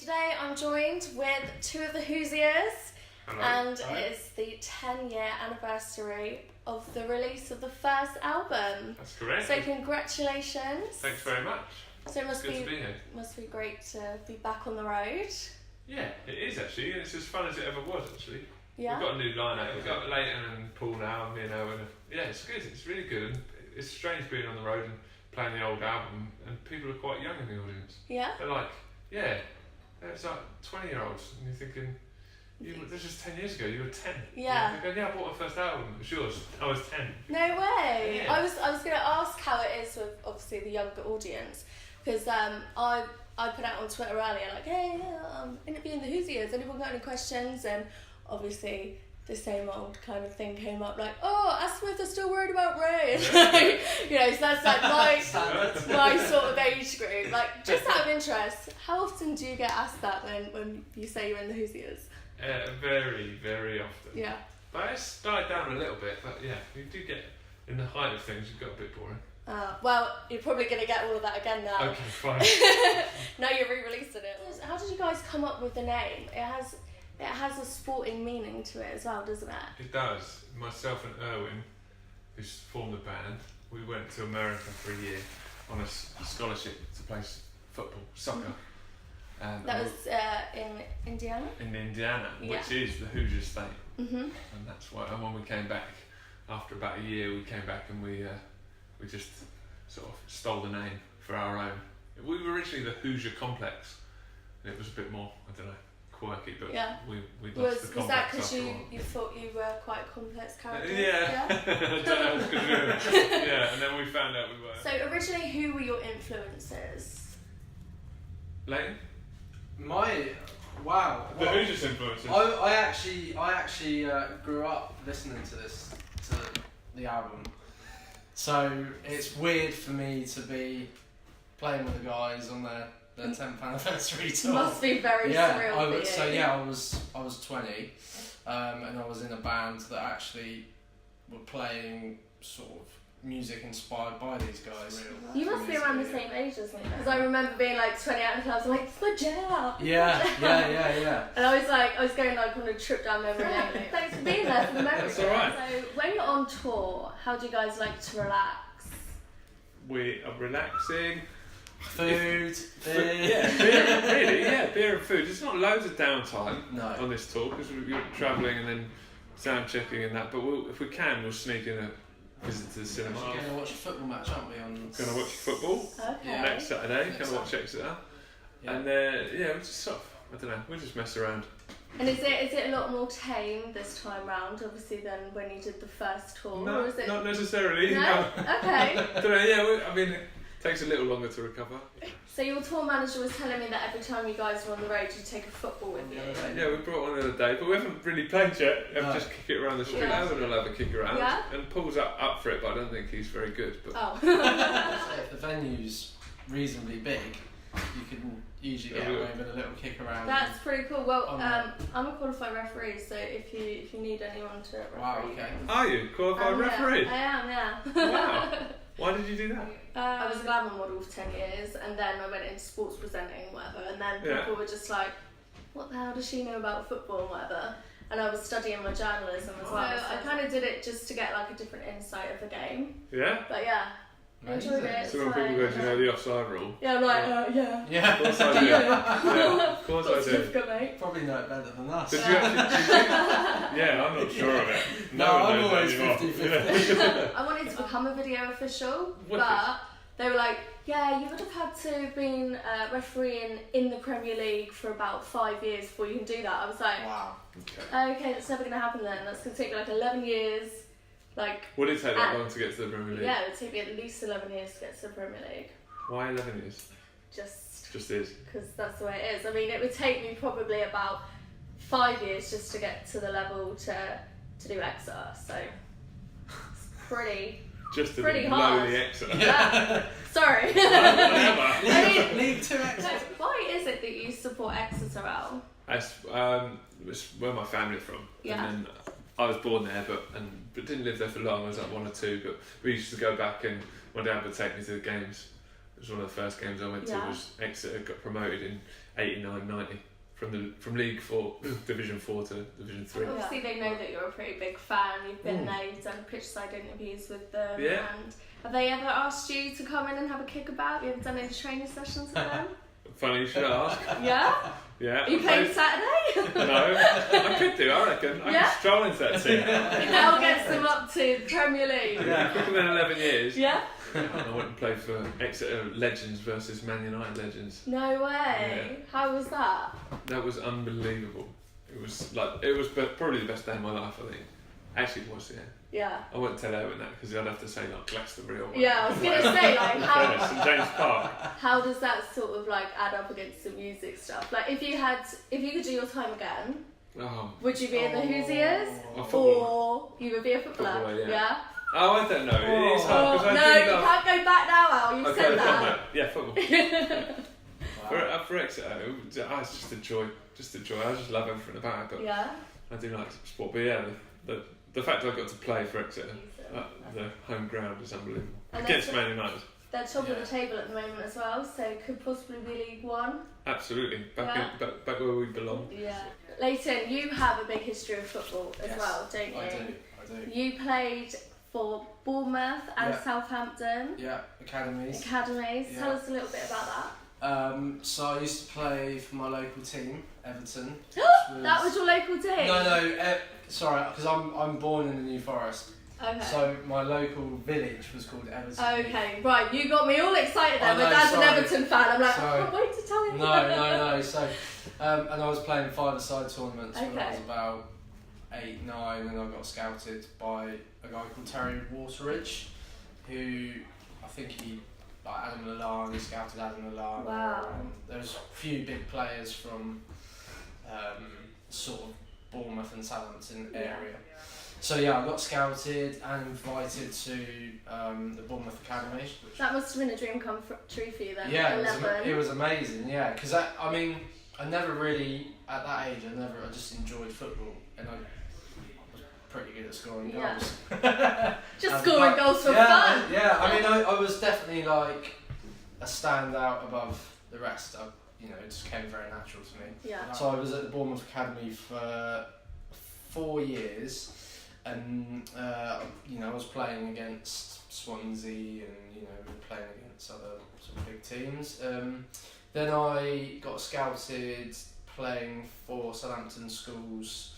Today I'm joined with two of the Hoosiers. Hello. And Hello. it's the 10-year anniversary of the release of the first album. That's correct. So congratulations. Thanks very much. So it Good to be here. must be great to be back on the road. Yeah, it is actually, and it's as fun as it ever was actually. Yeah. We've got a new lineup. We've got Leighton and Paul now, and yeah, it's good. It's really good, and it's strange being on the road and playing the old album, and people are quite young in the audience. Yeah. They're like, it's like 20-year-olds, and you're thinking, this was 10 years ago. You were 10. Yeah. They go, I bought my first album. It was yours. I was 10. No way. Yeah. I was going to ask how it is with obviously the younger audience, because I put out on Twitter earlier like, hey, I'm interviewing the Hoosiers. Anyone got any questions? And obviously the same old kind of thing came up like, oh, Ask Smith are still worried about rain. So that's like my sort of age group. Like, just out of interest, how often do you get asked that when you say you're in the Hoosiers? Very, very often. Yeah. But it's died down a little bit, but yeah, you do get, in the height of things, you've got a bit boring. Well, you're probably going to get all of that again now. Okay, fine. Now you're re-releasing it. How did you guys come up with the name? It has a sporting meaning to it as well, doesn't it? It does. Myself and Erwin, who's formed the band, we went to America for a year on a scholarship to play football, soccer. And That was in Indiana? in Indiana, Yeah. which is the Hoosiers state. Mm-hmm. And that's why. And when we came back, after about a year, we came back and we just sort of stole the name for our own. We were originally the Hoosier Complex, and it was a bit more, I don't know, quirky, but Yeah. we lost the Was complex that because after a while. you thought you were quite a complex character? Yeah. I don't know, it's 'cause yeah, and then we found out we were. So originally, who were your influences? Leighton? Wow. The Hoosiers influences. I actually grew up listening to the album, so it's weird for me to be playing with the guys on their 10th anniversary tour. Must be very surreal for you. So yeah, I was 20, and I was in a band that actually were playing sort of music inspired by these guys. You must be around the same age as me, because I remember being like 20 out of class, like, it's my jam. Yeah. And I was going like on a trip down memory lane. Like, thanks for being there for the memory. That's all right. So when you're on tour, how do you guys like to relax? We are relaxing. Food, Beer and food. There's not loads of downtime on No. this tour because we're travelling and then sound checking and that. But if we can, we'll sneak in a visit to the cinema. We're going to watch a football match, aren't we? Going to watch football Okay. next Saturday. Next Going to watch Exeter. Yeah. And we just sort of, I don't know, we just mess around. And is it a lot more tame this time round, obviously, than when you did the first tour? No, or is it... not necessarily. No? Okay. I don't know, I mean, it takes a little longer to recover. So your tour manager was telling me that every time you guys were on the road, you take a football with you. Yeah, we brought one the other day, but we haven't really played yet. No. Just kick it around the street. Yeah. Owen will have a kick around. Yeah? And Paul's up for it, but I don't think he's very good. But Oh. So if the venue's reasonably big, you can usually get Yeah, away with a little kick around. That's pretty cool. Well, On I'm a qualified referee, so if you need anyone to referee. Wow, okay. are you qualified referee? Yeah, I am, yeah. Wow. Why did you do that? I was a glamour model for 10 years, and then I went into sports presenting and whatever, and then people were just like, what the hell does she know about football and whatever? And I was studying my journalism as well, so I kind of did it just to get like a different insight of the game. Yeah? But yeah, Amazing. enjoyed it. So when people go, do you know the offside rule? Yeah, I'm like, yeah. Yeah. Of course I do. Yeah, of course Got a I do. certificate, mate. Probably know it better than us. Did you actually? Yeah, I'm not sure of it. No, one I'm knows always anymore. 50-50. I wanted to become a video official, Wicked. but they were like, yeah, you would have had to been refereeing in the Premier League for about 5 years before you can do that. I was like, Wow. okay, that's never going to happen then. That's going to take me like 11 years. Like, Would it take that long to get to the Premier League? yeah, it would take me at least 11 years to get to the Premier League. Why 11 years? Just is. because that's the way it is. I mean, it would take me probably about 5 years just to get to the level to do Exeter. So it's pretty Just to pretty be hard. lowly Exeter. Yeah. Sorry. Whatever. I mean, League 2 so Exeter. why is it that you support Exeter Al? That's it's where my family's from. Yeah. And then I was born there, but didn't live there for long. I was like 1 or 2, but we used to go back, and my dad would take me to the games. was one of the first games I went to. Yeah. Was Exeter got promoted in 89-90 from League 4, Division 4 to Division 3. Obviously, they know that you're a pretty big fan. You've been there, you've done pitch-side interviews with them. Yeah. And have they ever asked you to come in and have a kickabout? You ever done any training sessions with them? Funny you should ask. Yeah? Yeah. Are you playing Saturday? No, I could do. I reckon. I Yeah? could stroll into that team. Now gets them up to Premier League. Yeah. Quicker than 11 years. Yeah? I went and played for Exeter Legends versus Man United Legends. No way. Yeah. How was that? That was unbelievable. It was probably the best day of my life, I think. Actually, it was, yeah. Yeah. I wouldn't tell Owen that because I'd have to say like Glastonbury or Yeah, I was going to say, like, how St James Park. How does that sort of like add up against the music stuff? Like, if you could do your time again, would you be in the Hoosiers? Or you would be a footballer? Footballer, yeah. Oh, I don't know. It is No, hard because you can't go back now, Al. You've said that. Yeah, football. For Exeter, it's just a joy. Just a joy. I just love everything about it. But Yeah. I do like sport. But yeah, the fact I got to play for Exeter, the home ground is unbelievable. And Against Man United. They're top of the table at the moment as well, so could possibly be League One. Absolutely. Back where we belong. Yeah. Leighton, you have a big history of football as well, don't you? I do. You played for Bournemouth and Yeah. Southampton. Yeah, academies. Yeah. Tell us a little bit about that. So I used to play for my local team, Everton. That was your local team? No, sorry, because I'm born in the New Forest. Okay. So my local village was called Everton. Okay, right, you got me all excited then. I My know, dad's sorry. an Everton fan. I'm like, Sorry. I can't wait to tell him. No. So, and I was playing five-a-side tournaments when I Okay. was about 8, 9, and I got scouted by a guy called Terry Wateridge, who I think Adam Lallana, he scouted Adam Lallana. Wow. There's a few big players from sort of Bournemouth and Southampton area. So yeah, I got scouted and invited to the Bournemouth Academy. That must have been a dream come true for you then. Yeah, 11. it was amazing. Yeah, because I never really at that age. I just enjoyed football, and I was pretty good at scoring goals. Just scoring goals for fun. Yeah, I was definitely like a standout above the rest. It just came very natural to me. Yeah. So I was at the Bournemouth Academy for 4 years. And I was playing against Swansea, and we were playing against other sort of big teams. Then I got scouted playing for Southampton schools.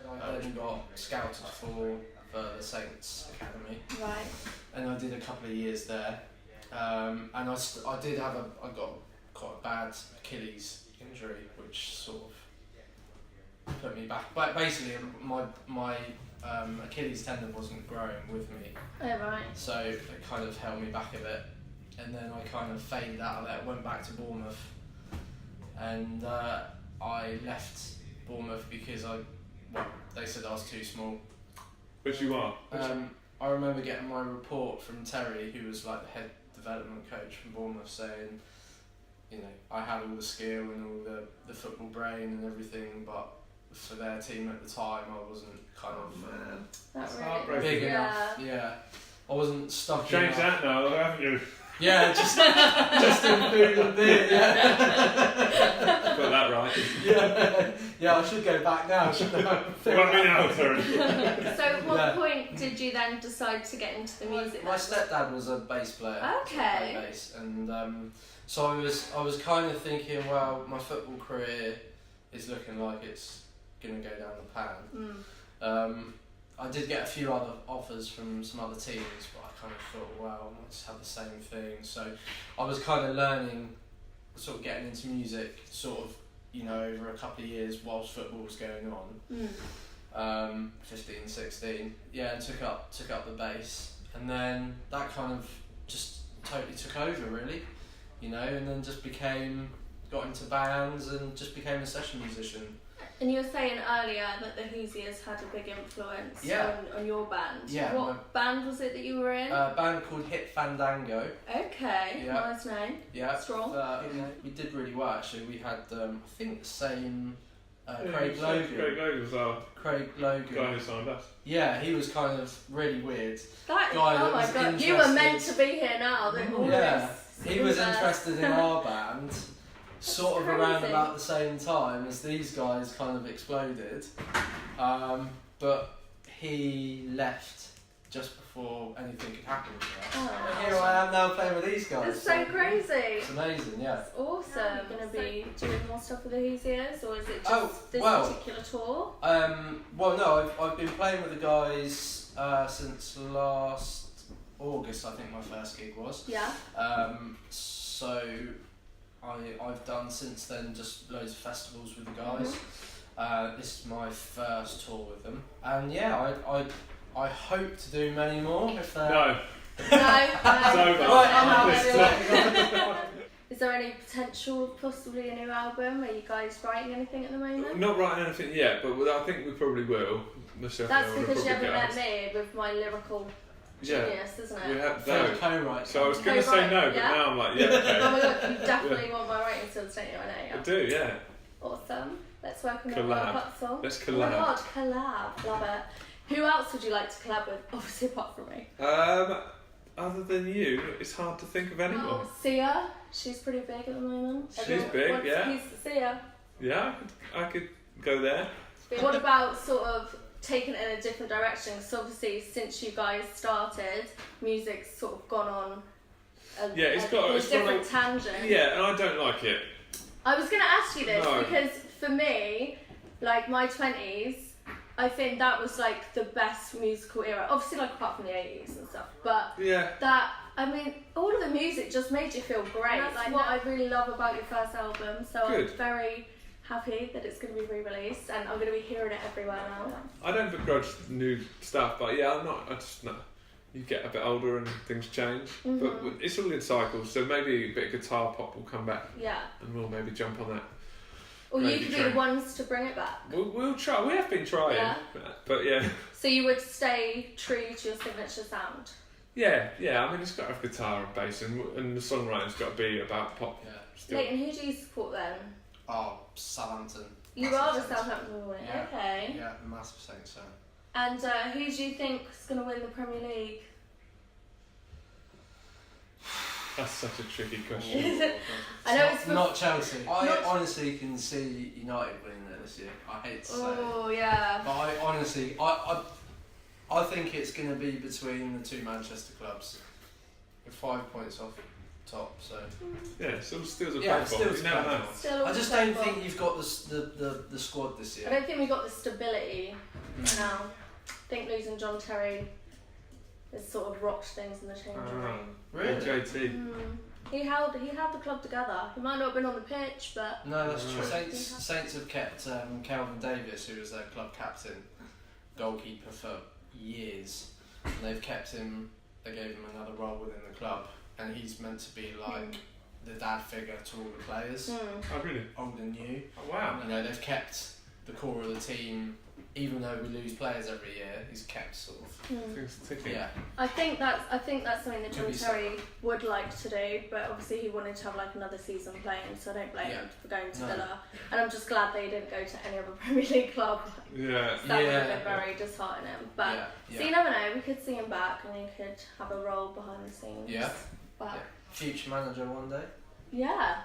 I then got scouted for the Saints Academy. Right. And I did a couple of years there. And I got quite a bad Achilles injury, which sort of put me back. But basically, my Achilles tendon wasn't growing with me, Oh, right. so it kind of held me back a bit, and then I kind of faded out of it, went back to Bournemouth, and I left Bournemouth because they said I was too small. Which you are. I remember getting my report from Terry, who was like the head development coach from Bournemouth, saying, I had all the skill and all the football brain and everything, but for their team at the time, I wasn't kind of That's heartbreaking. big enough. Yeah, I wasn't stuck. Change that now, haven't you? Yeah, just in food and beer. Yeah. Got that right. Yeah. I should go back now. Shouldn't I? What me now, sorry. So at what point did you then decide to get into the music? My stepdad was a bass player. Okay. Played bass, and so I was kind of thinking, well, my football career is looking like it's going to go down the pan. I did get a few other offers from some other teams, but I kind of thought, well, I might just have the same thing. So I was kind of learning, sort of getting into music, sort of, over a couple of years whilst football was going on. 15, 16, yeah, and took up the bass, and then that kind of just totally took over, really, and then just got into bands and just became a session musician. And you were saying earlier that the Hoosiers had a big influence on your band. Yeah. What band was it that you were in? A band called Hit Fandango. Okay, Yeah. nice name. Yeah. Strong. We did really well, actually. We had, I think, the same Craig Logan. Craig Logan was our Craig Logan. guy who signed us. Yeah, he was kind of really weird. That, Guy that oh my was god, you were interested. meant to be here now. All Yeah. this he was interested in our band, sort of around about the same time as these guys kind of exploded. But he left just before anything could happen to us. Oh. And here I am now playing with these guys. It's so crazy. It's amazing, yeah. It's awesome. Are you going to be doing more stuff with the Hoosiers, or is it just this well, particular tour? Well, no, I've been playing with the guys since last August, I think my first gig was. Yeah. So I've done since then just loads of festivals with the guys. This is my first tour with them, and yeah, I hope to do many more. If they're... No. Is there any potential of possibly a new album? Are you guys writing anything at the moment? Not writing anything yet, but I think we probably will. That's because you haven't met me with my lyrical genius, isn't it? We have no. Co-write. So I was going to say no, but now I'm like, yeah, okay. Oh my god, you definitely want my writing skills, don't you? I know. I do, yeah. Awesome. Let's work on Collab. a pop song. Let's Oh my collab. god, collab. Love it. Who else would you like to collab with? Obviously apart from me. Other than you, it's hard to think of anyone. Oh, Sia. She's pretty big at the moment. She's big, yeah. He's Sia. Yeah, I could go there. What about sort of taking it in a different direction? So obviously since you guys started, music's sort of gone on a different tangent. Yeah, and I don't like it. I was going to ask you this No. because for me, like my 20s, I think that was like the best musical era. Obviously, like apart from the 80s and stuff, but Yeah. that, I mean, all of the music just made you feel great. That's like what I really love about your first album. So Good. I'm very happy that it's going to be re-released, and I'm going to be hearing it everywhere now. I don't begrudge new stuff, but yeah, you get a bit older and things change. But it's all in cycles, so maybe a bit of guitar pop will come back. Yeah. And we'll maybe jump on that. Or you could be the ones to bring it back. We'll try. We have been trying. Yeah. But yeah. So you would stay true to your signature sound? Yeah. I mean, it's got to have guitar and bass, and the songwriting's got to be about pop. Yeah. Still. Leighton, who do you support then? Oh, Southampton. You Massive are the Saints. Southampton one, Yeah. okay. Yeah, massive Saints fan. And who do you think is going to win the Premier League? That's such a tricky question. I know it's not Chelsea. I honestly can see United winning it this year. I hate to say it. Oh, yeah. But I honestly, I think it's going to be between the two Manchester clubs. With 5 points off top, so... Yeah, still a Yeah, bad still ball. a You never bad know. Still I just a don't ball. think you've got the squad this I year. don't think we got the stability now. I think losing John Terry has sort of rocked things in the changing room. Really? JT. He held the club together. He might not have been on the pitch, but No, that's true. Right. Saints have kept Calvin Davis, who was their club captain, goalkeeper for years. And they've kept him, they gave him another role within the club. And he's meant to be like the dad figure to all the players, Oh, really? old and new. Oh, wow. You know, they've kept the core of the team, even though we lose players every year, he's kept sort of. Things ticking. Yeah. I think that's something that John Could be Terry would like to do, but obviously he wanted to have like another season playing, so I don't blame him for going to Villa. And I'm just glad they didn't go to any other Premier League club. Yeah. That would have been very disheartening. But Yeah. so you never know, we could see him back and he could have a role behind the scenes. Yeah. But Future manager one day. yeah.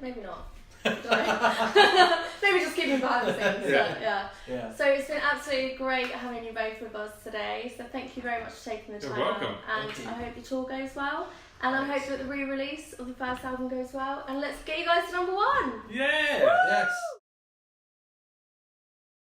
Maybe not. Don't know. Maybe just keep him behind the scenes. Yeah. Yeah. So it's been absolutely great having you both with us today. So thank you very much for taking the time You're welcome. out. And Thank you. I hope the tour goes well. And I hope that the re-release of the first album goes well. And let's get you guys to #1. Yay!